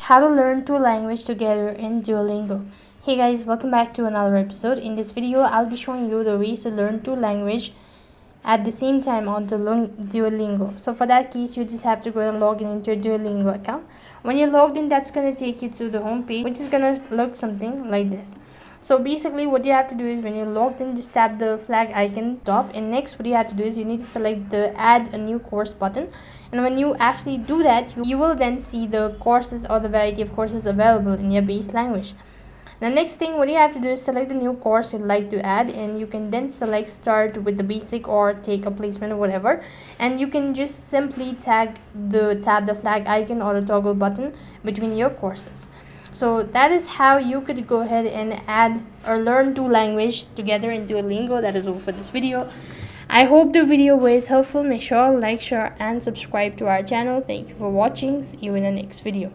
how to learn two languages together in Duolingo. Hey guys, welcome back to another episode. In this video, I'll be showing you the ways to learn two languages at the same time on Duolingo. So for that case, you just have to go and log in into your Duolingo account. When you're logged in, that's going to take you to the home page, which is going to look something like this. So basically what you have to do is when you're logged in, just tap the flag icon top, and next what you have to do is you need to select the add a new course button. And when you actually do that, you will then see the courses or the variety of courses available in your base language. The next thing what you have to do is select the new course you'd like to add, and you can then select start with the basic or take a placement or whatever, and you can just simply tap the flag icon or the toggle button between your courses. So that is how you could go ahead and add or learn two languages together in Duolingo. That is all for this video. I hope the video was helpful. Make sure like, share and subscribe to our channel. Thank you for watching. See you in the next video.